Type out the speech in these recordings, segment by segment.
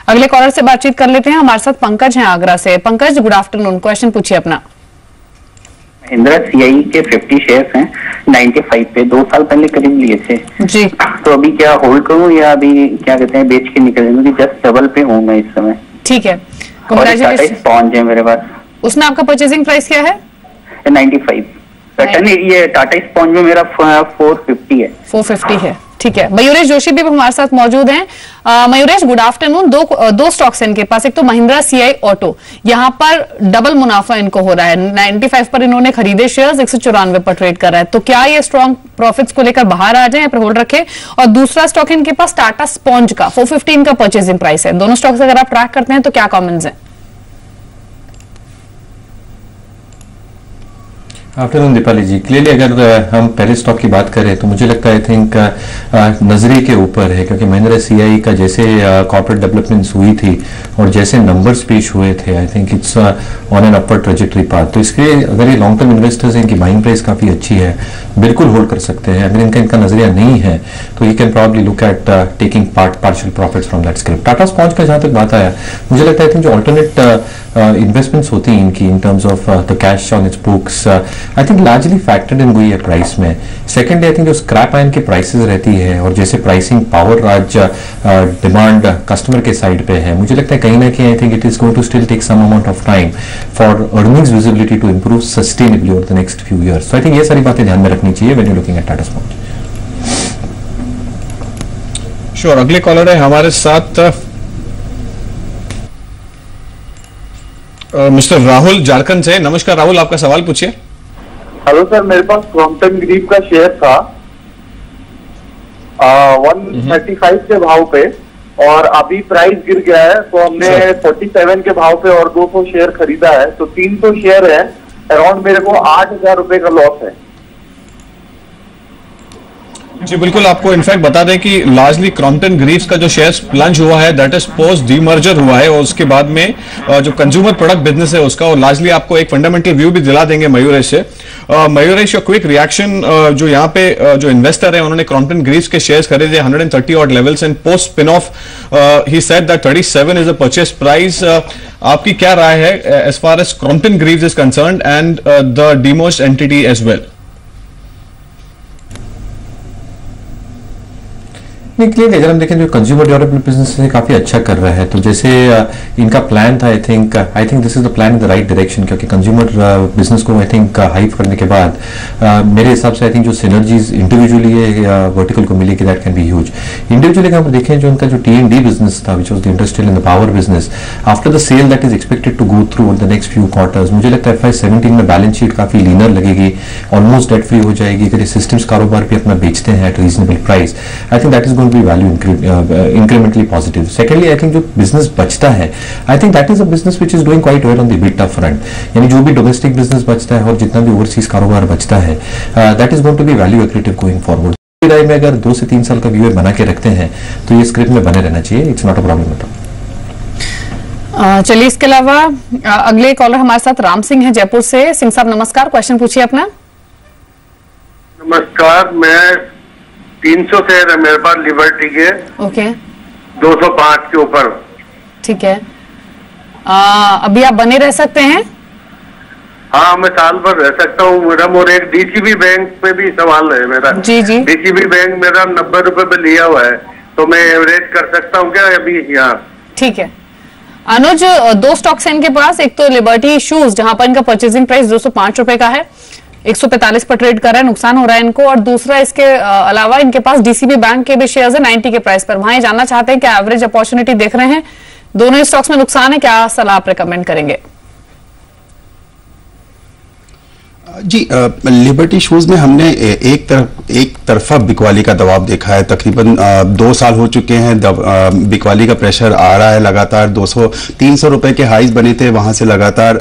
अगले कॉलर से बातचीत कर लेते हैं। हमारे साथ पंकज हैं आगरा से। पंकज, गुड आफ्टरनून, क्वेश्चन पूछिए अपना। महिंद्रा सीआई के 50 शेयर्स हैं 95 पे, 2 साल पहले करीब लिए थे जी। तो अभी क्या होल्ड करूं या अभी क्या कहते हैं बेच के निकल जाऊं? जस्ट डबल पे हूं मैं इस समय। ठीक है, कांग्रेचुलेशन। स्पॉन्ज है मेरे पास। उसमें आपका परचेजिंग प्राइस क्या है? 95। ये टाटा स्पॉन्ज में मेरा 450 है। 450 है, ठीक है। मयूरेश जोशी भी हमारे साथ मौजूद हैं। Mayuresh, good afternoon. दो स्टॉक्स हैं इनके पास। एक तो महिंद्रा सीआई ऑटो, यहाँ पर डबल मुनाफा इनको हो रहा है। 95 पर इन्होंने खरीदे शेयर्स, 194 पर ट्रेड कर रहा है। तो क्या ये स्ट्रॉन्ग प्रॉफिट्स को लेकर बाहर आ जाए या फिर होल्ड रखे? और दूसरा स्टॉक इनके पास टाटा स्पॉन्ज का 415 का परचेजिंग प्राइस है। दोनों स्टॉक्स अगर आप ट्रैक करते हैं तो क्या कॉमेंट्स हैं? आफ्टरनून दीपाली जी। क्लियरली अगर हम पहले स्टॉक की बात करें तो मुझे लगता है आई थिंक नजरिए के ऊपर है, क्योंकि महिंद्रा सीआई का जैसे कॉर्पोरेट डेवलपमेंट्स हुई थी और जैसे नंबर्स पेश हुए थे, I think it's on an upward trajectory path. तो इसके अगर ये लॉन्ग टर्म इन्वेस्टर्स हैं, इनकी बाइंग प्राइस काफी अच्छी है, बिल्कुल होल्ड कर सकते हैं। अगर इनका नजरिया नहीं है तो you can probably look at taking partial profits from that script. Tata sponge का जहां तक बात आया, मुझे लगता है आई थिंक जो ऑल्टरनेट इन्वेस्टमेंट्स होती हैं इनकी in terms of the cash on it's books, I think largely factored इन हुई है प्राइस में। सेकेंडली आई थिंक जो स्क्रैप आयन की प्राइसेस रहती है और जैसे प्राइसिंग पावर आज डिमांड कस्टमर के साइड पे है, मुझे लगता है कहीं ना कहीं I think it is going to still take some amount of time for earnings visibility to improve sustainably over the next few years. So I think ये सारी बातें ध्यान में रखनी चाहिए when you looking at Tata sponge. Sure, अगले caller है हमारे साथ मिस्टर राहुल झारखंड से। नमस्कार राहुल, आपका सवाल पूछिए। हेलो सर, मेरे पास क्रॉम्पटन ग्रीव का शेयर था 135 के भाव पे और अभी प्राइस गिर गया है तो हमने 47 के भाव पे और 200 शेयर खरीदा है, तो 300 शेयर है। अराउंड मेरे को 8,000 रुपए का लॉस है। जी बिल्कुल, आपको इनफैक्ट बता दें कि लार्जली क्रॉम्पटन ग्रीव्स का जो शेयर प्लंज हुआ है दैट इज पोस्ट डीमर्जर हुआ है और उसके बाद में जो कंज्यूमर प्रोडक्ट बिजनेस है उसका, और लार्जली आपको एक फंडामेंटल व्यू भी दिला देंगे मयूरेश से। मयूरेश, योर क्विक रिएक्शन, जो यहाँ पे जो इन्वेस्टर है उन्होंने क्रॉम्पटन ग्रीव्स के शेयर्स खरीदे 130 odd levels and post spin off he said that 37 is a purchase price. आपकी क्या राय है as far as Crompton Greaves is concerned and the demerged entity as well? Clearly अगर हम देखें जो कंज्यूमर ड्यूरेबल बिजनेस है काफी अच्छा कर रहा है, तो जैसे इनका प्लान था, I think this is the plan in the right direction, क्योंकि कंज्यूमर बिजनेस को आई थिंक हाइप करने के बाद मेरे हिसाब से आई थिंक जो सिनर्जीज इंडिविजुअली या वर्टिकल को मिलेगी that can be huge. Individually अगर हम देखें जो उनका जो टी&डी बिजनेस था which was the industrial in the power business, after the sale that is expected to go through the next few quarters, मुझे लगता है FY17 में बैलेंस शीट काफी लीनर लगेगी, ऑलमोस्ट डेट फ्री हो जाएगी। अगर ये सिस्टम्स कारोबार भी अपना बेचते हैं at reasonable price, I think that is going to be value incrementally positive. Secondly, I think जो business बचता है, I think that is a business which is doing quite well on the EBITDA front. यानी जो भी domestic business बचता है और जितना भी overseas कारोबार बचता है, that is going to be value accretive going forward. राय में अगर 2 से 3 साल का व्यू बना के रखते हैं तो ये स्क्रिप्ट में बने रहना चाहिए, it's not a problem at all. चलिए, इसके अलावा अगले कॉलर हमारे साथ राम सिंह है जयपुर से। सिंह साहब नमस्कार, क्वेश्चन पूछिए अपना। नमस्कार, मैं 300 शेयर है मेरे पास लिबर्टी के। ओके। 205 के ऊपर। ठीक है, अभी आप बने रह सकते हैं? हाँ, मैं साल भर रह सकता हूँ मैडम। और एक डीसीबी बैंक पे भी सवाल है मेरा। जी जी। डीसीबी बैंक मेरा 90 रुपए पे लिया हुआ है, तो मैं एवरेज कर सकता हूँ क्या अभी यहाँ? ठीक है अनुज, 2 स्टॉक्स हैं इनके पास। एक तो लिबर्टी शूज जहां पर इनका परचेजिंग प्राइस 205 रुपए का है, 145 पर ट्रेड कर रहा है, नुकसान हो रहा है इनको। और दूसरा इसके अलावा इनके पास डीसीबी बैंक के भी शेयर्स है 90 के प्राइस पर। वहां ये जानना चाहते हैं कि एवरेज अपॉर्चुनिटी देख रहे हैं, दोनों स्टॉक्स में नुकसान है, क्या सलाह आप रिकमेंड करेंगे? जी, लिबर्टी शूज में हमने एक तरफा बिकवाली का दबाव देखा है। तकरीबन 2 साल हो चुके हैं, बिकवाली का प्रेशर आ रहा है लगातार। 200-300 रुपए के हाइज बने थे, वहां से लगातार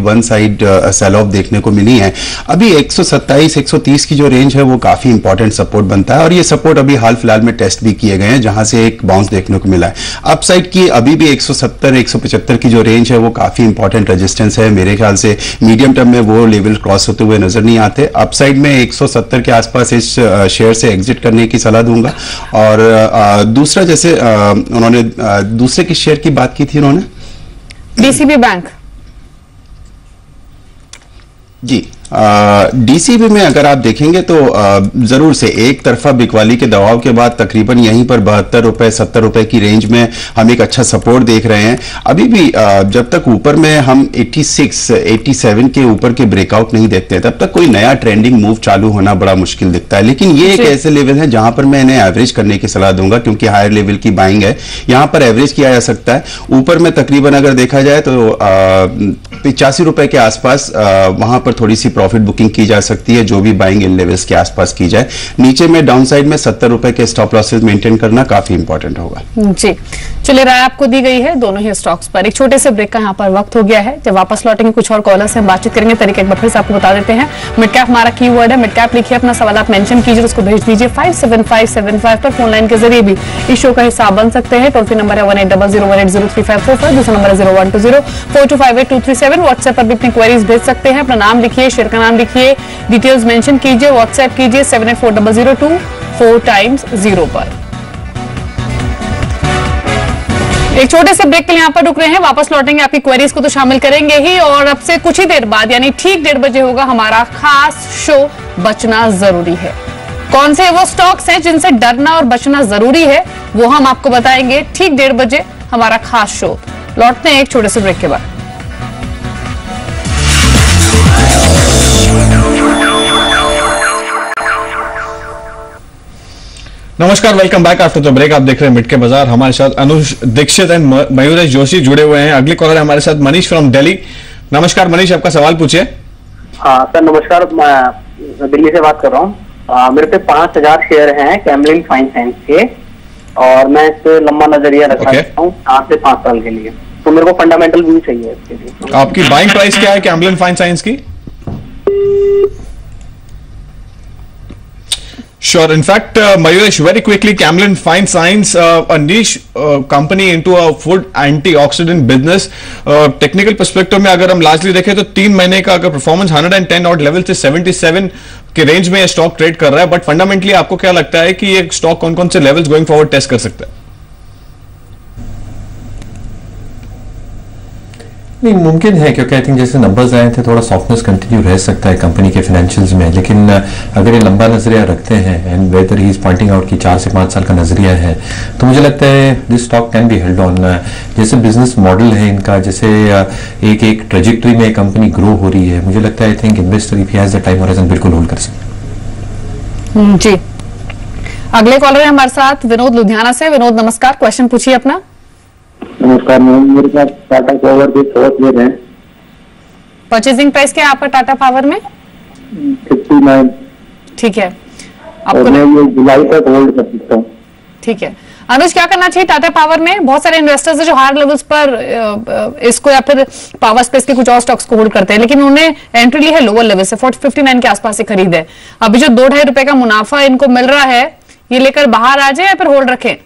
वन साइड सेल ऑफ देखने को मिली है। अभी 127-130 की जो रेंज है वो काफी इंपॉर्टेंट सपोर्ट बनता है और ये सपोर्ट अभी हाल फिलहाल में टेस्ट भी किए गए हैं, जहां से एक बाउंस देखने को मिला है। अपसाइड की अभी भी 170-175 की जो रेंज है वो काफी इंपॉर्टेंट रेजिस्टेंस है। मेरे ख्याल से मीडियम टर्म में वो लेवल क्रॉस होते हुए नजर नहीं आते। अपसाइड में 170 के आसपास इस शेयर से एग्जिट करने की सलाह दूंगा। और दूसरा, जैसे उन्होंने दूसरे किस शेयर की बात की थी उन्होंने? DCB bank. जी, डीसीबी में अगर आप देखेंगे तो जरूर से एक तरफा बिकवाली के दबाव के बाद तकरीबन यहीं पर 72 रुपए 70 रुपए की रेंज में हम एक अच्छा सपोर्ट देख रहे हैं। अभी भी जब तक ऊपर में हम 86 87 के ऊपर के ब्रेकआउट नहीं देखते हैं, तब तक कोई नया ट्रेंडिंग मूव चालू होना बड़ा मुश्किल दिखता है। लेकिन ये एक ऐसे लेवल है जहां पर मैं इन्हें एवरेज करने की सलाह दूंगा, क्योंकि हायर लेवल की बाइंग है, यहां पर एवरेज किया जा सकता है। ऊपर में तकरीबन अगर देखा जाए तो 85 रुपए के आसपास वहां पर थोड़ी सी प्रॉफिट बुकिंग की जा सकती है, जो भी बाइंग इन लेवल्स के आसपास की जाए। नीचे में डाउन साइड में 70 रुपए के स्टॉप लॉसेस मेंटेन करना काफी इंपॉर्टेंट होगा। जी, चलिए, राय आपको दी गई है दोनों ही स्टॉक्स पर। एक छोटे से ब्रेक का यहाँ पर वक्त हो गया है। जब वापस लौटेंगे कुछ और कॉलर से हम बातचीत करेंगे। तरीके एक बार फिर से आपको बता देते हैं, मिड कैप हमारा कीवर्ड है। मिड कैप लिखिए, अपना सवाल आप मेंशन कीजिए, उसको भेज दीजिए 57575 पर। फोन लाइन के जरिए भी इस शो का हिस्सा बन सकते हैं। टोल फ्री नंबर है 180018035545। दूसरा नंबर है 012042382337। व्हाट्सएप पर भी अपनी क्वेरीज भेज सकते हैं। अपना नाम लिखिए, शेयर का नाम लिखिए, डिटेल्स मेंशन कीजिए, व्हाट्सएप कीजिए 784002 4x0 पर। एक छोटे से ब्रेक के लिए यहाँ पर रुक रहे हैं, वापस लौटेंगे, आपकी क्वेरीज को तो शामिल करेंगे ही, और अब से कुछ ही देर बाद यानी ठीक 1:30 बजे होगा हमारा खास शो बचना जरूरी है। कौन से वो स्टॉक्स हैं जिनसे डरना और बचना जरूरी है, वो हम आपको बताएंगे ठीक 1:30 बजे हमारा खास शो। लौटते हैं एक छोटे से ब्रेक के बाद। नमस्कार, welcome back after the break. आप देख रहे हैं मिड के बाजार। हमारे साथ अनुज दीक्षित एंड मयूरेश जोशी जुड़े हुए हैं। अगले कॉलर है हमारे साथ मनीष फ्रॉम दिल्ली। नमस्कार मनीष, आपका सवाल पूछिए। हाँ सर, नमस्कार, मैं दिल्ली से बात कर रहा हूँ। मेरे पे 5000 शेयर हैं कैमलिन फाइन साइंस के, और मैं इस पे लंबा नजरिया रखना चाहता हूँ 4 से 5 साल के लिए। तो मेरे को फंडामेंटल व्यू चाहिए इसके लिए। आपकी बाइंग प्राइस क्या है कैमलिन फाइन साइंस की? Sure. In fact, Mayuresh, very quickly, Camlin Fine Science, a niche company into a food antioxidant business. Technical perspective में अगर हम largely देखें तो 3 महीने का अगर परफॉर्मेंस 110 और लेवल से 77 के रेंज में ये स्टॉक ट्रेड कर रहा है। बट फंडामेंटली आपको क्या लगता है कि ये स्टॉक कौन कौन से लेवल्स गोइंग फॉरवर्ड टेस्ट कर सकता है? नहीं, मुमकिन है, क्योंकि आई थिंक जैसे नंबर्स आए थे थोड़ा सॉफ्टनेस कंटिन्यू रह सकता है कंपनी के फाइनेंशियल्स में। लेकिन अगर ये लंबा नजरिया रखते हैं and weather he is pointing out कि 4 से 5 साल का नजरिया है, तो मुझे लगता है this stock can be held on. जैसे बिजनेस मॉडल है इनका, जैसे एक ट्रेजेक्टरी में कंपनी ग्रो हो रही है, मुझे लगता है I think investor if he has the time horizon बिल्कुल होल्ड कर सकते हैं। जी, अगले कॉलर है हमारे साथ विनोद लुधियाना से। विनोद नमस्कार, क्वेश्चन पूछिए अपना। नमस्कार मैम, मेरे पास टाटा पावर के शॉर्ट ले रहे हैं। परचेजिंग प्राइस क्या है आपका टाटा पावर में? 59। ठीक है, और आपको मैं ये जुलाई तक होल्ड कर सकता हूँ। ठीक है। अनुज, क्या करना चाहिए टाटा पावर में? बहुत सारे इन्वेस्टर्स हैं जो हायर लेवल्स पर इसको या फिर पावर स्पेस के कुछ और स्टॉक्स को होल्ड करते हैं, लेकिन उन्होंने एंट्री ली है लोअर लेवल से, 59 के आसपास से खरीद है। अभी जो 2-2.5 रुपए का मुनाफा इनको मिल रहा है, ये लेकर बाहर आ जाए या फिर होल्ड रखें?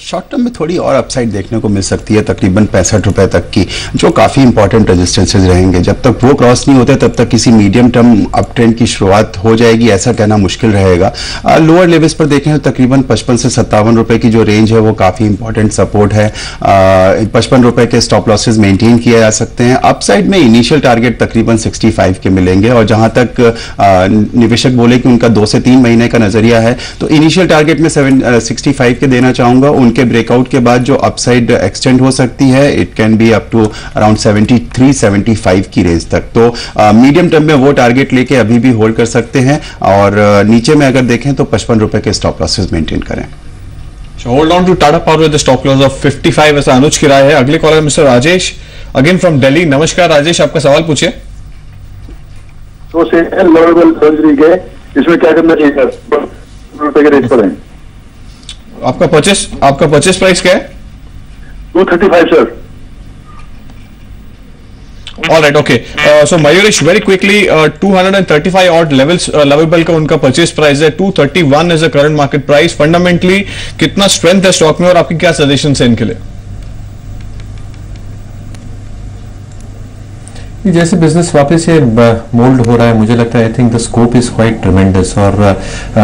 शॉर्ट टर्म में थोड़ी और अपसाइड देखने को मिल सकती है, तकरीबन 65 रुपए तक की, जो काफी इंपॉर्टेंट रेजिस्टेंसेज रहेंगे। जब तक वो क्रॉस नहीं होते तब तक किसी मीडियम टर्म अप ट्रेंड की शुरुआत हो जाएगी, ऐसा कहना मुश्किल रहेगा। लोअर लेवल्स पर देखें तो तकरीबन 55 से 57 रुपए की जो रेंज है वो काफी इंपॉर्टेंट सपोर्ट है। 55 रुपए के स्टॉप लॉसेज मेंटेन किए जा सकते हैं। अपसाइड में इनिशियल टारगेट तकरीबन 65 के मिलेंगे, और जहां तक निवेशक बोले कि उनका 2 से 3 महीने का नजरिया है, तो इनिशियल टारगेट में 65 के देना चाहूंगा। उनके ब्रेकआउट के बाद जो अपसाइड एक्सटेंड हो सकती है, it can be up to around 73-75 की रेंज तक। तो मीडियम टर्म में वो टारगेट लेके अभी भी होल्ड कर सकते हैं, और नीचे में अगर देखें तो 55 रुपए के स्टॉप लॉसेस मेंटेन करें। Hold on to Tata power with stop loss of 55, ऐसा अनुज की राय है। अगले कॉलर mister Rajesh again from Delhi. नमस्कार राजेश, आपका सवाल पूछिए। तो से सर्जरी के इसमें क्या करना चाहिए रुपए के रेट पर है? आपका परचेस प्राइस क्या है? 235 sir. All right, okay. So Mayuresh, very quickly, 235 odd levels level का उनका परचेस प्राइस है। 231 is the current market price. Fundamentally कितना स्ट्रेंथ है स्टॉक में, और आपकी क्या सजेशन है इनके लिए? जैसे बिजनेस वापस से मोल्ड हो रहा है, मुझे लगता है I think the scope is quite tremendous, और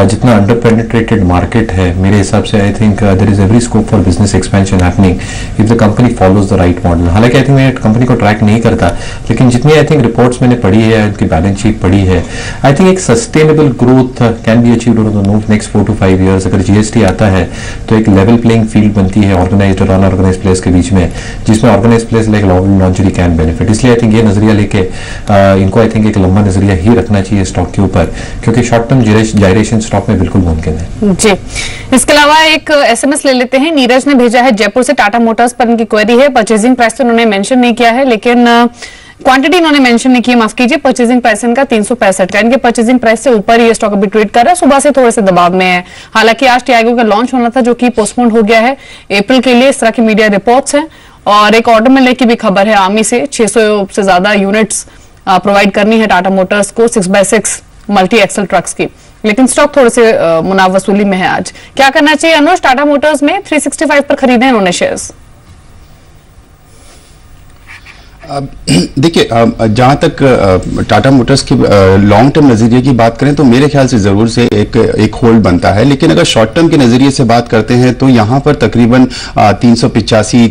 जितना अंडर पेनिट्रेटेड मार्केट है मेरे हिसाब से I think there is every scope for business expansion happening if the company follows the right model. हालांकि आई थिंक मैं कंपनी को ट्रैक नहीं करता, लेकिन जितनी आई थिंक रिपोर्ट्स मैंने पढ़ी है, उनकी बैलेंस शीट पढ़ी है, आई थिंक एक sustainable growth can be achieved over the next 4 to 5 years। अगर जीएसटी आता है तो एक लेवल प्लेइंग फील्ड बनती है ऑर्गेनाइज्ड और अनऑर्गेनाइज्ड प्लेयर्स के बीच में, जिसमें organised players like laundry can benefit. इसलिए आई थिंक ये नजरिया लेके इनको आई थिंक एक लंबा नजरिया ही रखना चाहिए स्टॉक के ऊपर, क्योंकि शॉर्ट टर्म जायरेशन स्टॉक में बिल्कुल मुमकिन है जी। इसके अलावा एक एसएमएस ले लेते हैं। नीरज ने भेजा है, जयपुर से टाटा मोटर्स पर इनकी क्वेरी है। परचेजिंग प्राइस तो उन्होंने मेंशन नहीं किया है, लेकिन क्वांटिटी इन्होंने मेंशन नहीं की, माफ कीजिए। परचेजिंग प्राइस इनका 365 का, इनके परचेजिंग प्राइस से ऊपर ये स्टॉक अभी ट्रेड कर रहा है, सुबह से थोड़े से दबाव में है। हालांकि आज टियागो का लॉन्च होना था जो कि पोस्टपोन हो गया है अप्रैल के लिए, इस तरह की मीडिया रिपोर्ट्स हैं। और एक ऑर्डर मिलने की भी खबर है आर्मी से, 600 से ज्यादा यूनिट्स प्रोवाइड करनी है टाटा मोटर्स को 6x6 मल्टी एक्सल ट्रक्स की, लेकिन स्टॉक थोड़े से मुनाफ वसूली में है। आज क्या करना चाहिए अनुज? टाटा मोटर्स में 365 पर खरीदे इन्होंने शेयर्स। देखिए, जहां तक टाटा मोटर्स की लॉन्ग टर्म नजरिए की बात करें तो मेरे ख्याल से जरूर से एक होल्ड बनता है, लेकिन अगर शॉर्ट टर्म के नजरिए से बात करते हैं तो यहां पर तकरीबन 385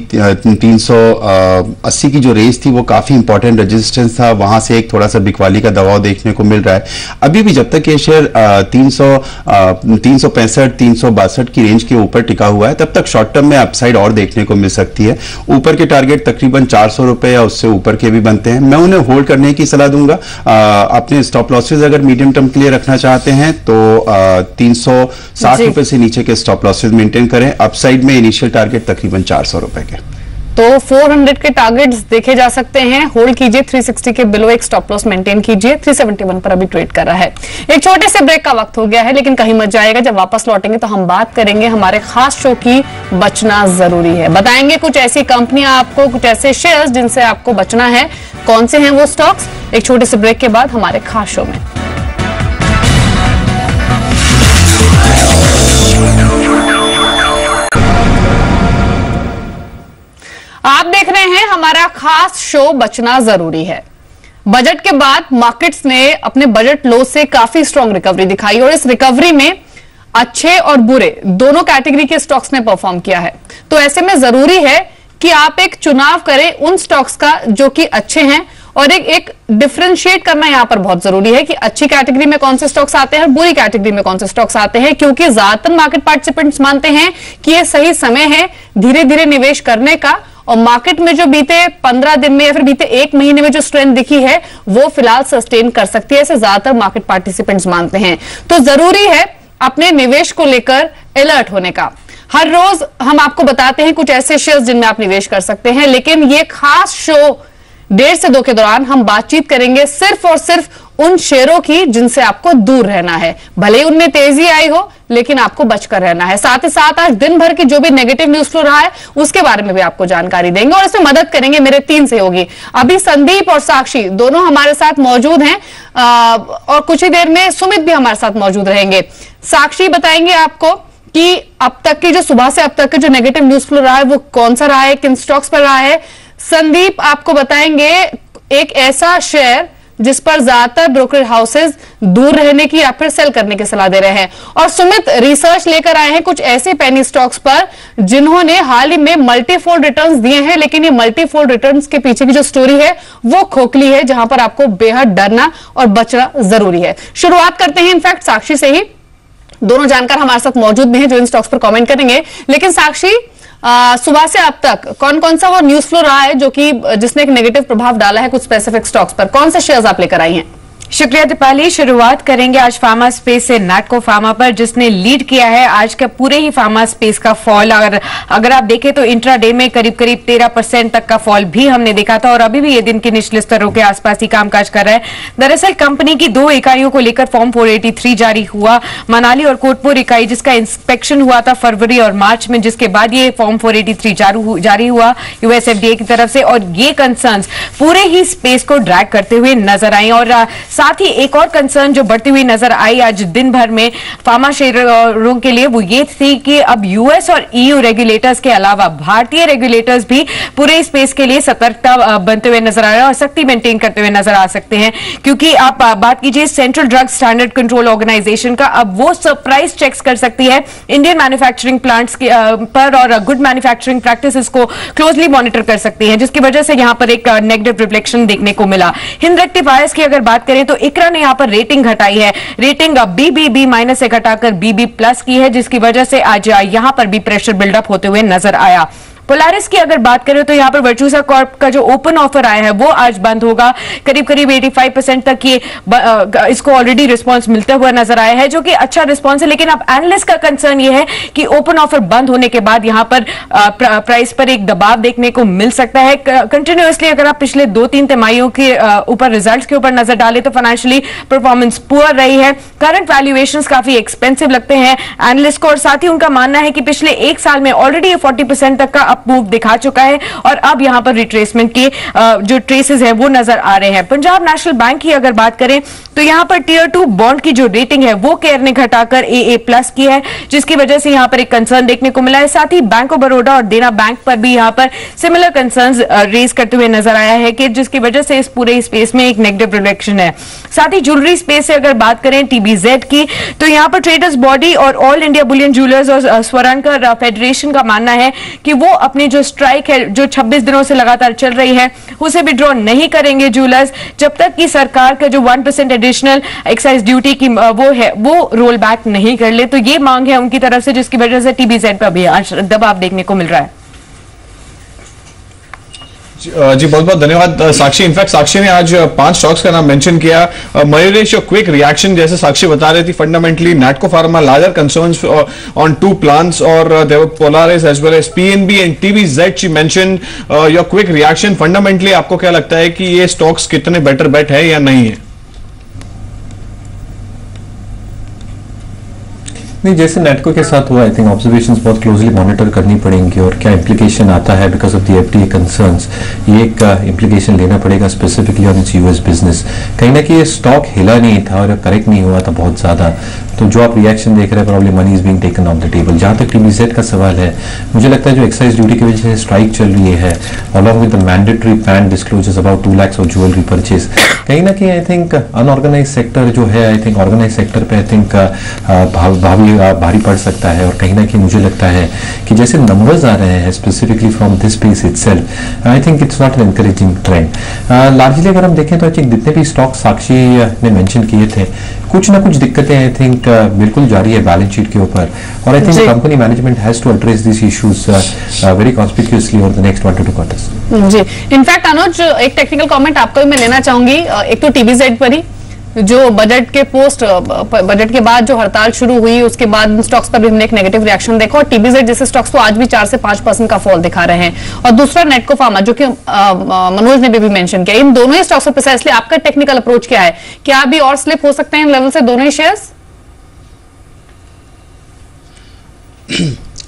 380 की जो रेंज थी वो काफी इंपॉर्टेंट रेजिस्टेंस था, वहां से एक थोड़ा सा बिकवाली का दबाव देखने को मिल रहा है। अभी भी जब तक ये शेयर 365 362 की रेंज के ऊपर टिका हुआ है, तब तक शॉर्ट टर्म में अपसाइड और देखने को मिल सकती है। ऊपर के टारगेट तकरीबन 400 रुपए या उससे ऊपर के भी बनते हैं, मैं उन्हें होल्ड करने की सलाह दूंगा। अपने स्टॉप लॉसेज अगर मीडियम टर्म के लिए रखना चाहते हैं तो 360 रुपए से नीचे के स्टॉप लॉसेज मेंटेन करें। अपसाइड में इनिशियल टारगेट तकरीबन 400 रुपए के, तो 400 के टारगेट्स देखे जा सकते हैं। होल्ड कीजिए, 360 के बिलो एक स्टॉप लॉस मेंटेन कीजिए। 371 पर अभी ट्रेड कर रहा है। एक छोटे से ब्रेक का वक्त हो गया है, लेकिन कहीं मत जाएगा। जब वापस लौटेंगे तो हम बात करेंगे हमारे खास शो की, बचना जरूरी है। बताएंगे कुछ ऐसी कंपनियां आपको, कुछ ऐसे शेयर्स जिनसे आपको बचना है। कौन से हैं वो स्टॉक्स? एक छोटे से ब्रेक के बाद हमारे खास शो में। आप देख रहे हैं हमारा खास शो, बचना जरूरी है। बजट के बाद मार्केट्स ने अपने बजट लो से काफी स्ट्रॉन्ग रिकवरी दिखाई, और इस रिकवरी में अच्छे और बुरे दोनों कैटेगरी के स्टॉक्स ने परफॉर्म किया है। तो ऐसे में जरूरी है कि आप एक चुनाव करें उन स्टॉक्स का जो कि अच्छे हैं, और एक डिफरेंशिएट करना यहां पर बहुत जरूरी है कि अच्छी कैटेगरी में कौन से स्टॉक्स आते हैं और बुरी कैटेगरी में कौन से स्टॉक्स आते हैं, क्योंकि ज्यादातर मार्केट पार्टिसिपेंट्स मानते हैं कि यह सही समय है धीरे धीरे निवेश करने का, और मार्केट में जो बीते 15 दिन में या फिर बीते 1 महीने में जो स्ट्रेंथ दिखी है वो फिलहाल सस्टेन कर सकती है, ऐसे ज्यादातर मार्केट पार्टिसिपेंट्स मानते हैं। तो जरूरी है अपने निवेश को लेकर अलर्ट होने का। हर रोज हम आपको बताते हैं कुछ ऐसे शेयर्स जिनमें आप निवेश कर सकते हैं, लेकिन ये खास शो 1:30 से 2 के दौरान हम बातचीत करेंगे सिर्फ और सिर्फ उन शेयरों की जिनसे आपको दूर रहना है। भले ही उनमें तेजी आई हो, लेकिन आपको बचकर रहना है। साथ ही साथ आज दिन भर की जो भी नेगेटिव न्यूज फ्लो रहा है उसके बारे में भी आपको जानकारी देंगे, और इसमें मदद करेंगे मेरे 3 सहयोगी। अभी संदीप और साक्षी दोनों हमारे साथ मौजूद हैं, और कुछ ही देर में सुमित भी हमारे साथ मौजूद रहेंगे। साक्षी बताएंगे आपको कि अब तक की जो सुबह से अब तक के जो नेगेटिव न्यूज फ्लो रहा है वो कौन सा रहा है, किन स्टॉक्स पर रहा है। संदीप आपको बताएंगे एक ऐसा शेयर जिस पर ज्यादातर ब्रोकरेज हाउसेज दूर रहने की या फिर सेल करने की सलाह दे रहे हैं, और सुमित रिसर्च लेकर आए हैं कुछ ऐसे पेनी स्टॉक्स पर जिन्होंने हाल ही में मल्टीफोल्ड रिटर्न्स दिए हैं, लेकिन ये मल्टीफोल्ड रिटर्न्स के पीछे की जो स्टोरी है वो खोखली है, जहां पर आपको बेहद डरना और बचना जरूरी है। शुरुआत करते हैं इनफैक्ट साक्षी से ही। दोनों जानकार हमारे साथ मौजूद भी हैं जो इन स्टॉक्स पर कमेंट करेंगे, लेकिन साक्षी सुबह से अब तक कौन कौन सा वो न्यूज फ्लो रहा है जो कि जिसने एक नेगेटिव प्रभाव डाला है कुछ स्पेसिफिक स्टॉक्स पर? कौन से शेयर्स आप लेकर आई हैं? शुक्रिया दीपाली। शुरुआत करेंगे आज फार्मा स्पेस से, नाटको फार्मा पर, जिसने लीड किया है आज का पूरे ही फार्मा स्पेस का फॉल। अगर आप देखें तो इंट्राडे में करीब करीब 13% तक का फॉल भी हमने देखा था, और अभी भी ये दिन के निचले स्तरों के आसपास ही कामकाज कर रहा है। दरअसल कंपनी की 2 इकाइयों को लेकर फॉर्म 483 जारी हुआ, मनाली और कोटपुर इकाई जिसका इंस्पेक्शन हुआ था फरवरी और मार्च में, जिसके बाद ये फॉर्म 483 जारी हुआ यूएस FDA की तरफ से, और ये कंसर्न्स पूरे ही स्पेस को ड्रैग करते हुए नजर आए। और साथ ही एक और कंसर्न जो बढ़ती हुई नजर आई आज दिन भर में फार्मा शेयरों के लिए वो ये थी कि अब यूएस और ईयू रेगुलेटर्स के अलावा भारतीय रेगुलेटर्स भी पूरे स्पेस के लिए सतर्कता बनते हुए नजर आ रहे हैं और सख्ती मेंटेन करते हुए नजर आ सकते हैं, क्योंकि आप बात कीजिए central drug standard control organisation का, अब वो सरप्राइज चेक्स कर सकती है इंडियन मैन्युफैक्चरिंग प्लांट्स पर और गुड मैन्युफैक्चरिंग प्रैक्टिसेस को क्लोजली मॉनिटर कर सकती है, जिसकी वजह से यहां पर एक नेगेटिव रिफ्लेक्शन देखने को मिला। हिंद रेक्टिफायर्स की अगर बात करें तो इकरा ने यहां पर रेटिंग घटाई है, रेटिंग BBB- से घटाकर BB+ की है, जिसकी वजह से आज यहां पर भी प्रेशर बिल्डअप होते हुए नजर आया। पोलारिस की अगर बात करें तो यहां पर वर्चूसा कॉर्प का जो ओपन ऑफर आया है वो आज बंद होगा, करीब करीब 85% तक ये इसको ऑलरेडी रिस्पांस मिलता हुआ नजर आया है, जो कि अच्छा रिस्पांस है। लेकिन अब एनालिस्ट का कंसर्न ये है कि ओपन ऑफर बंद होने के बाद यहां पर प्राइस पर एक दबाव देखने को मिल सकता है कंटिन्यूअसली। अगर आप पिछले 2-3 तिमाहियों के ऊपर रिजल्ट्स के ऊपर नजर डालें तो फाइनेंशियली परफॉर्मेंस पुअर रही है, करंट वैल्यूएशंस काफी एक्सपेंसिव लगते हैं एनालिस्ट को, और साथ ही उनका मानना है कि पिछले एक साल में ऑलरेडी 40% तक का मूव दिखा चुका है और अब यहां पर रिट्रेसमेंट के जो ट्रेसेस है वो नजर आ रहे हैं। पंजाब नेशनल बैंक की अगर बात करें तो यहां पर टियर 2 बॉन्ड की जो रेटिंग है वो केयर ने घटाकर AA+ की है, जिसकी वजह से यहां पर एक कंसर्न देखने को मिला है। साथ ही बैंक ऑफ बड़ौदा और देना बैंक पर भी यहां पर सिमिलर कंसर्न्स रेज करते हुए नजर आया है कि जिसकी वजह से इस पूरे स्पेस में एक नेगेटिव रिफ्लेक्शन है। साथ ही ज्वेलरी स्पेस से अगर बात करें TBZ की तो यहां पर ट्रेडर्स बॉडी और ऑल इंडिया बुलियन ज्वेलर्स और स्वर्णकर फेडरेशन का मानना है कि वो अपनी जो स्ट्राइक है जो 26 दिनों से लगातार चल रही है उसे विड्रॉ नहीं करेंगे ज्वेलर्स, जब तक कि सरकार का जो 1% एडिशनल एक्साइज ड्यूटी की वो रोल बैक नहीं कर ले। तो ये मांग है उनकी तरफ से, जिसकी वजह से TBZ पर भी आज दबाव देखने को मिल रहा है। जी बहुत बहुत धन्यवाद साक्षी। इनफैक्ट साक्षी ने आज 5 स्टॉक्स का नाम मेंशन किया। मयूरेश, क्विक रिएक्शन जैसे साक्षी बता रही थी, fundamentally Natco pharma larger concerns on 2 plants और there were Polaris as well as PNB and TBZ। She mention your quick reaction. Fundamentally आपको क्या लगता है कि ये स्टॉक्स कितने बेटर बेट है या नहीं है? नहीं, जैसे नेटको के साथ हुआ, आई थिंक ऑब्जर्वेशंस बहुत क्लोजली मॉनिटर करनी पड़ेंगी और क्या इम्प्लीकेशन आता है because of the FTA concerns, ये एक इम्प्लीकेशन लेना पड़ेगा specifically on it's US business. कहीं ना कहीं ये स्टॉक हिला नहीं था और करेक्ट नहीं हुआ था बहुत ज्यादा, तो जो आप रिएक्शन देख रहे हैं problem money is being taken of the table. जहां तक TBZ का सवाल है, मुझे लगता है जो एक्साइज ड्यूटी की वजह से स्ट्राइक चल रही है along with the mandatory pan disclosures about 2 lakhs of jewellery purchase, कहीं ना कहीं आई थिंक अनऑर्गेनाइज सेक्टर जो है, आई थिंक ऑर्गेनाइज सेक्टर पे आई थिंक भारी पड़ सकता है। और कहीं ना कहीं मुझे लगता है कि जैसे नंबर्स आ रहे हैं specifically from this space itself, I think it's not an encouraging trend. Largely अगर हम देखें तो आई थिंक जितने भी स्टॉक साक्षी ने मेंशन किए थे, कुछ ना कुछ दिक्कतें आई थिंक बिल्कुल जारी है बैलेंस शीट के ऊपर, और I think company management has to address this issues very conspicuously over the next 1 to 2 quarters। जी, इनफैक्ट अनुज, एक टेक्निकल कमेंट आपको भी मैं लेना चाहूंगी। एक तो TBZ पर ही जो बजट के बाद जो हड़ताल शुरू हुई उसके बाद स्टॉक्स पर भी हमने एक नेगेटिव रिएक्शन देखा, और TBZ जैसे स्टॉक्स तो आज भी 4 से 5% का फॉल दिखा रहे हैं। और दूसरा नेटको फार्मा जो कि मनोज ने भी मेंशन किया, इन दोनों ही स्टॉक्स पर प्रिसाइसली आपका टेक्निकल अप्रोच क्या है? क्या अभी और स्लिप हो सकते हैं इन लेवल से दोनों ही शेयर्स?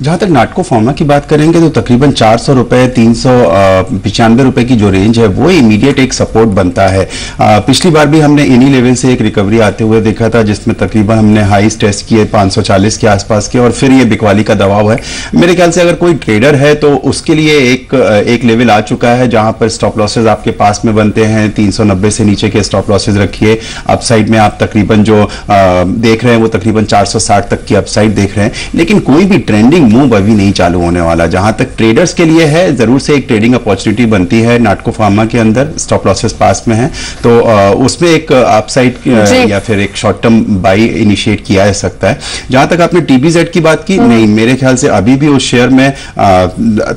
जहां तक नाटको फार्मा की बात करेंगे तो तकरीबन 400 रुपए 395 रुपए की जो रेंज है वो इमीडिएट एक सपोर्ट बनता है। पिछली बार भी हमने इन्हीं लेवल से एक रिकवरी आते हुए देखा था, जिसमें तकरीबन हमने हाईस टेस्ट किए 540 के आसपास के, और फिर ये बिकवाली का दबाव है। मेरे ख्याल से अगर कोई ट्रेडर है तो उसके लिए एक लेवल आ चुका है जहां पर स्टॉप लॉसेज आपके पास में बनते हैं। 390 से नीचे के स्टॉप लॉसेज रखिए। अपसाइड में आप तकरीबन जो देख रहे हैं वो तकरीबन 460 तक की अपसाइड देख रहे हैं, लेकिन कोई भी ट्रेंडिंग मूव अभी नहीं चालू होने वाला। जहां तक ट्रेडर्स के लिए है, जरूर से एक ट्रेडिंग अपॉर्चुनिटी बनती है नाटको फार्मा के अंदर, स्टॉप लॉसेस पास में है तो उसमें एक अपसाइड या फिर एक शॉर्ट टर्म बाई इनिशिएट किया जा सकता है। जहां तक आपने TBZ की बात की, नहीं, मेरे ख्याल से अभी भी उस शेयर में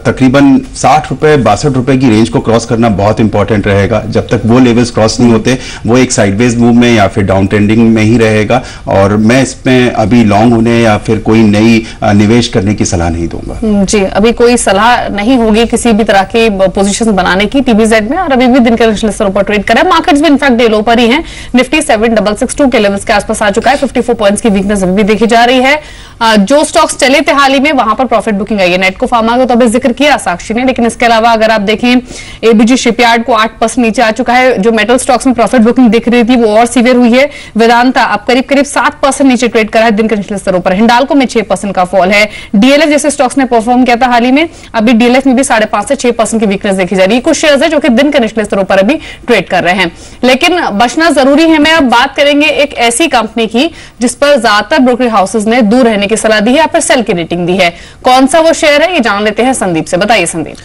तकरीबन 60 रुपए 62 रुपए की रेंज को क्रॉस करना बहुत इंपॉर्टेंट रहेगा। जब तक वो लेवल्स क्रॉस नहीं होते वो एक साइडवेज मूव में या फिर डाउन ट्रेंडिंग में ही रहेगा, और मैं इसमें अभी लॉन्ग होने या फिर कोई नई निवेश करने की सलाह नहीं दूंगा। जी, अभी कोई सलाह नहीं होगी किसी भी तरह की पोजीशंस बनाने की TBZ में, और अभी भी दिन के निचले स्तरों पर ट्रेड कर रहा है। मार्केट्स भी इनफैक्ट डे लो पर ही हैं। निफ्टी 7662 के लेवल्स के आसपास आ चुका है। 54 पॉइंट्स की वीकनेस अभी भी देखी जा रही है। जो स्टॉक्स चले थे हाल ही में वहां पर प्रॉफिट बुकिंग आई है। नेटको फार्मा का तो अभी जिक्र किया साक्षी ने, लेकिन इसके अलावा अगर आप देखें एबीजी शिपयार्ड को 8% नीचे आ चुका है। जो मेटल स्टॉक्स में प्रॉफिट बुकिंग दिख रही थी वो और सीवियर हुई है। वेदांता अब करीब करीब 7% नीचे ट्रेड कर रहा है दिन के निचले स्तरों पर। हिंडाल्को में 6% का फॉल है। डीएलएफ जैसे स्टॉक्स ने परफॉर्म किया था हाल ही में, अभी डीएलएफ में भी 5.5 से 6% की वीकनेस देखी जा रही है। कुछ शेयर्स है जो कि दिन के निचले स्तरों पर अभी ट्रेड कर रहे हैं, लेकिन बचना जरूरी है। मैं अब बात करेंगे एक ऐसी कंपनी की जिस पर ज्यादातर ब्रोकरेज हाउसेज ने दूर रहने की सलाह दी है या फिर सेल की रेटिंग दी है। कौन सा वो शेयर है ये जान लेते हैं संदीप से। बताइए संदीप।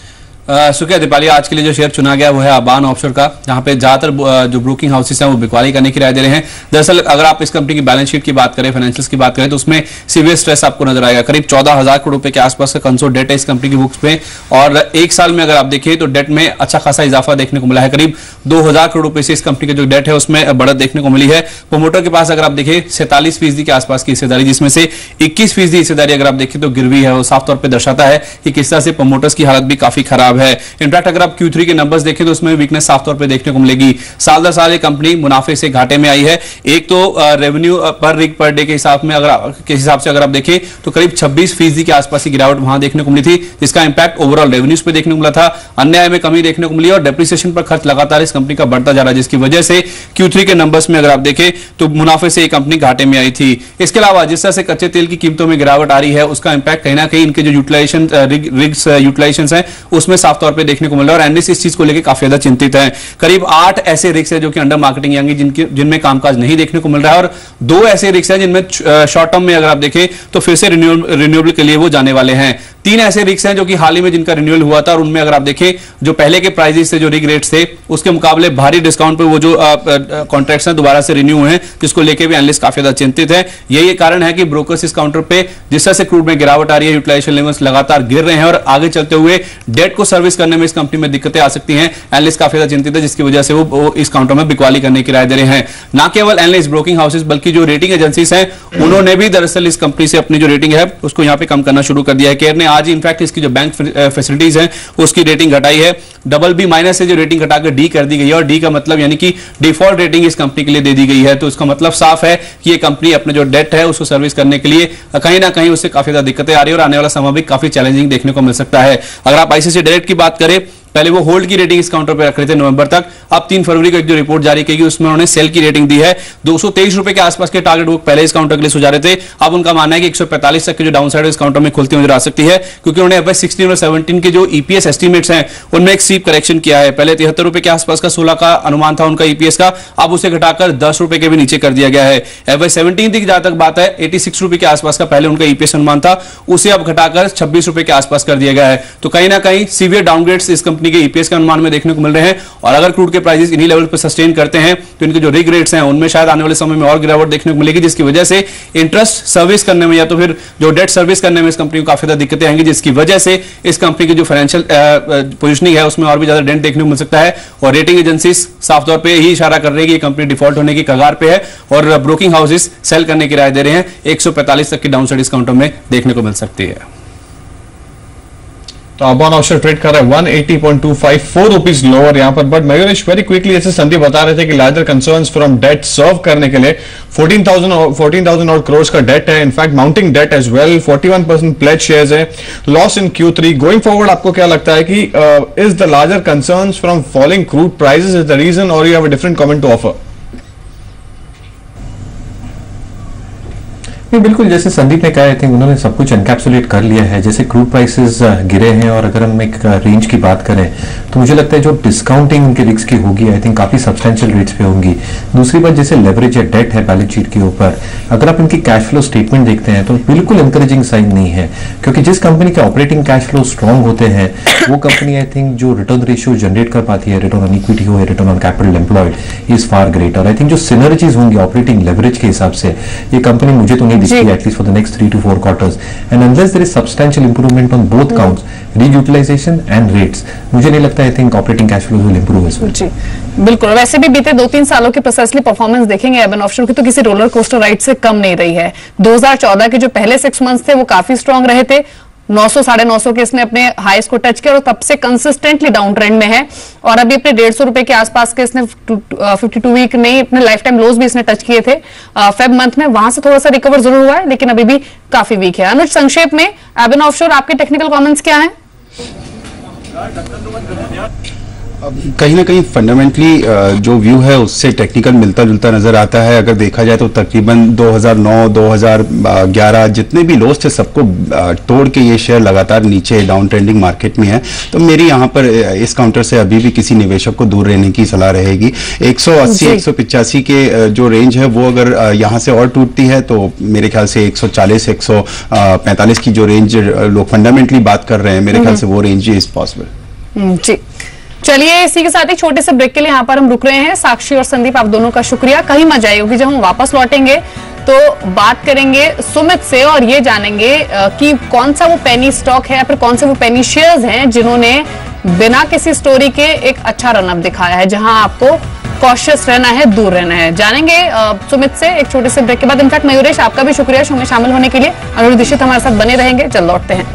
शुक्रिया दीपाली। आज के लिए जो शेयर चुना गया वो है अबान ऑफशोर का, जहां पे ज्यादातर जो ब्रोकिंग हाउसेस हैं वो बिकवाली करने की राय दे रहे हैं। दरअसल अगर आप इस कंपनी की बैलेंस शीट की बात करें, फाइनेंशियल्स की बात करें, तो उसमें सीवियर स्ट्रेस आपको नजर आएगा। करीब 14,000 करोड़ रुपए के आसपास का कंसोल डेट है इस कंपनी की बुक्स पे, और एक साल में अगर आप देखिए तो डेट में अच्छा खासा इजाफा देखने को मिला है। करीब 2,000 करोड़ रुपए से इस कंपनी का जो डेट है उसमें बढ़त देखने को मिली है। प्रोमोटर के पास अगर आप देखिए 47% के आसपास की हिस्सेदारी, जिसमें से 21% हिस्सेदारी अगर आप देखिए तो गिरवी है, वो साफ तौर पर दर्शाता है कि किस तरह से प्रोमोटर्स की हालत भी काफी खराब है। इनफैक्ट अगर आप Q3 के नंबर्स देखें तो उसमें वीकनेस साफ तौर पे देखने को मिलेगी। साल दर साल ये कंपनी मुनाफे से घाटे में आई है। एक तो रेवेन्यू पर रिग पर डे के हिसाब से अगर आप देखें तो करीब 26% के आसपास की गिरावट वहां देखने को मिली थी, जिसका इंपैक्ट ओवरऑल रेवेन्यूज पे देखने को मिला था। अन्य आय में कमी देखने को मिली और डेप्रिसिएशन पर खर्च लगातार इस कंपनी का बढ़ता जा रहा है, जिसकी वजह से Q3 के नंबर्स में अगर आप देखें तो मुनाफे से ये कंपनी घाटे में आई थी। इसके अलावा जिस तरह से कच्चे तेल की कीमतों में गिरावट आ रही है उसका इंपैक्ट कहीं ना कहीं इनके जो यूटिलाइजेशन रिग्स यूटिलाइजेशन है उसमें साफ तौर पर देखने को मिल रहा है, और एनालिस्ट इस चीज को लेकर काफी ज्यादा चिंतित है। करीब 8 ऐसे रिग्स हैं जो कि अंडर मार्केटिंग यानी जिनमें कामकाज नहीं देखने को मिल रहा है, और 2 ऐसे रिग्स हैं जिनमें शॉर्ट टर्म में अगर आप देखें तो फिर से रिन्यूएबल के लिए वो जाने वाले हैं। 3 ऐसे रिग्स हैं जो कि हाल ही में जिनका रिन्यूअल हुआ था, और उनमें अगर आप देखें जो पहले के प्राइजेस थे, जो रिग रेट्स थे, उसके मुकाबले भारी डिस्काउंट पे वो जो कॉन्ट्रैक्ट्स हैं दोबारा से रिन्यू हुए हैं, जिसको लेकर भी एनालिस्ट काफी ज्यादा चिंतित है। यही कारण है कि ब्रोकर्स इस काउंटर पे जिस तरह से क्रूड में गिरावट आ रही है, यूटिलाइजेशन लेवल्स लगातार गिर रहे हैं, और आगे चलते हुए डेट को सर्विस करने में इस कंपनी में दिक्कतें आ सकती हैं। एनालिस्ट काफी ज्यादा चिंतित है, जिसकी वजह से वो इस काउंटर में बिकवाली करने की राय दे रहे हैं। ना केवल एनालिस्ट, ब्रोकिंग हाउसेस, बल्कि जो रेटिंग एजेंसीज हैं उन्होंने भी दरअसल इस कंपनी से अपनी जो रेटिंग है उसको यहां पे कम करना शुरू कर दिया है। केयर ने आज ही इनफैक्ट इसकी जो बैंक फैसिलिटीज हैं उसकी रेटिंग घटाई है। BB- से जो रेटिंग घटाकर डी कर दी गई है, और डी का मतलब यानी कि डिफॉल्ट रेटिंग इस कंपनी के लिए दे दी गई है। तो इसका मतलब साफ है कि ये कंपनी अपने जो डेट है उसको सर्विस करने के लिए कहीं ना कहीं उससे काफी ज्यादा दिक्कतें आ रही है, और आने वाला समय भी काफी चैलेंजिंग देखने को मिल सकता है। अगर आप आईसीआईसीआई डायरेक्ट की बात करें, पहले वो होल्ड की रेटिंग इस काउंटर पर रख रहे थे नवंबर तक, अब 3 फरवरी को एक जो रिपोर्ट जारी की गई उसमें उन्होंने सेल की रेटिंग दी है। 223 रुपए के आसपास के टारगेट वो पहले इस काउंटर के लिए सुझा रहे थे, अब उनका मानना है कि 145 तक की जो डाउन साइड इस काउंटर में खुलती नजर आ सकती है, क्योंकि उन्होंने FY 16 और 17 के जो ईपीएस एस्टिमेट्स हैं उनमें एक स्टीप करेक्शन किया है। पहले 73 रुपए के आसपास का 16 का अनुमान था उनका ईपीएस का, अब उसे घटाकर 10 रुपए के भी नीचे कर दिया गया है। FY 17 की जहां तक बात है 86 रुपए के आसपास का पहले उनका ईपीएस अनुमान था, उसे अब घटाकर 26 रुपए के आसपास कर दिया गया है। तो कहीं ना कहीं सीवियर डाउनग्रेड्स इस कंपनी के ईपीएस के अनुमान में देखने को मिल रहे हैं, और अगर क्रूड के प्राइसेस इन्हीं लेवल पर सस्टेन करते हैं तो इनके जो रिग रेट्स हैं उनमें शायद आने वाले समय में और गिरावट देखने को मिलेगी, जिसकी वजह से इंटरेस्ट सर्विस करने में या तो फिर जो डेट सर्विस करने में इस कंपनी को काफी ज्यादा दिक्कतें आएंगी, जिसकी वजह से इस कंपनी की जो फाइनेंशियल पोजीशनिंग है उसमें और भी ज्यादा डेंट देखने को मिल सकता है। और रेटिंग एजेंसीज साफ तौर पर यही इशारा कर रही है कि ये कंपनी डिफॉल्ट होने की कगार पे है, और ब्रोकिंग हाउसेस सेल करने की राय दे रहे हैं। 145 तक की डाउन साइड इस काउंटर में देखने को मिल सकती है। तो अबान ऑफशोर ट्रेड कर रहा है 180.25, 4 रुपीज लोअर यहां पर। बट मयूरेश वेरी क्विकली, जैसे संदीप बता रहे थे कि larger concerns from debt serve करने के लिए 14,000 और करोड़ का डेट है, in fact mounting debt as well, 41% pledge shares है, loss in Q3। Going forward आपको क्या लगता है कि is the larger concerns from falling crude prices is the reason, और you have a different comment to offer? नहीं, बिल्कुल जैसे संदीप ने कहा, आई थिंक उन्होंने सब कुछ एनकैप्सुलेट कर लिया है। जैसे क्रूड प्राइसेस गिरे हैं, और अगर हम एक रेंज की बात करें तो मुझे लगता है जो डिस्काउंटिंग उनके रिस्क की होगी आई थिंक काफी सब्सटेंशियल रेट्स पे होंगी। दूसरी बात, जैसे लेवरेज या डेट है बैलेंस शीट के ऊपर, अगर आप इनकी कैश फ्लो स्टेटमेंट देखते हैं तो बिल्कुल इंकरेजिंग साइन नहीं है, क्योंकि जिस कंपनी के ऑपरेटिंग कैश फ्लो स्ट्रॉन्ग होते हैं वो कंपनी आई थिंक जो रिटर्न रेशियो जनरेट कर पाती है, रिटर्न ऑन इक्विटी हो या return on capital employed, is far greater. I think जो सिनर्जीज होंगी ऑपरेटिंग लेवरेज के हिसाब से ये कंपनी मुझे तो नहीं दिखती, at least for the next 3 to 4 quarters, and unless there is substantial improvement on both counts, reutilization and rates, मुझे नहीं लगता, I think operating cash flows will improve as well। जी बिल्कुल। वैसे भी बीते 2-3 सालों की प्रोसेसली परफॉर्मेंस देखेंगे अबान ऑफशोर की तो किसी रोलर कोस्टर राइड से कम नहीं रही है। 2014 के जो पहले 6 मंथ्स थे वो काफी स्ट्रांग रहे थे, 900 950 के इसने अपने हाईस को टच किया और तब से कंसिस्टेंटली डाउन ट्रेंड में है और अभी अपने 150 रुपए के आसपास के इसने 52 वीक नहीं अपने लाइफ टाइम लोज भी इसने टच किए थे फेब मंथ में, वहां से थोड़ा सा रिकवर जरूर हुआ है लेकिन अभी भी काफी वीक है। अनुज, संक्षेप में एबन ऑफशोर आपके टेक्निकल कमेंट्स क्या हैं? कहीं ना कहीं फंडामेंटली जो व्यू है उससे टेक्निकल मिलता जुलता नजर आता है। अगर देखा जाए तो तकरीबन 2009-2011 जितने भी लोस थे सबको तोड़ के ये शेयर लगातार नीचे डाउन ट्रेंडिंग मार्केट में है। तो मेरी यहाँ पर इस काउंटर से अभी भी किसी निवेशक को दूर रहने की सलाह रहेगी। 180-185 के जो रेंज है वो अगर यहाँ से और टूटती है तो मेरे ख्याल से 140-145 की जो रेंज लोग फंडामेंटली बात कर रहे हैं, मेरे ख्याल से वो रेंज इज पॉसिबल। जी, चलिए इसी के साथ एक छोटे से ब्रेक के लिए यहाँ पर हम रुक रहे हैं। साक्षी और संदीप, आप दोनों का शुक्रिया। कहीं मत जाइए क्योंकि जब हम वापस लौटेंगे तो बात करेंगे सुमित से और ये जानेंगे कि कौन सा वो पेनी स्टॉक है या फिर कौन से वो पेनी शेयर्स हैं जिन्होंने बिना किसी स्टोरी के एक अच्छा रनअप दिखाया है, जहां आपको कॉशियस रहना है, दूर रहना है। जानेंगे सुमित से एक छोटे से ब्रेक के बाद। इनफैक्ट मयूरेश, आपका भी शुक्रिया शो में शामिल होने के लिए। अनुरुद्ध दीक्षित हमारे साथ बने रहेंगे, जल्द लौटते हैं।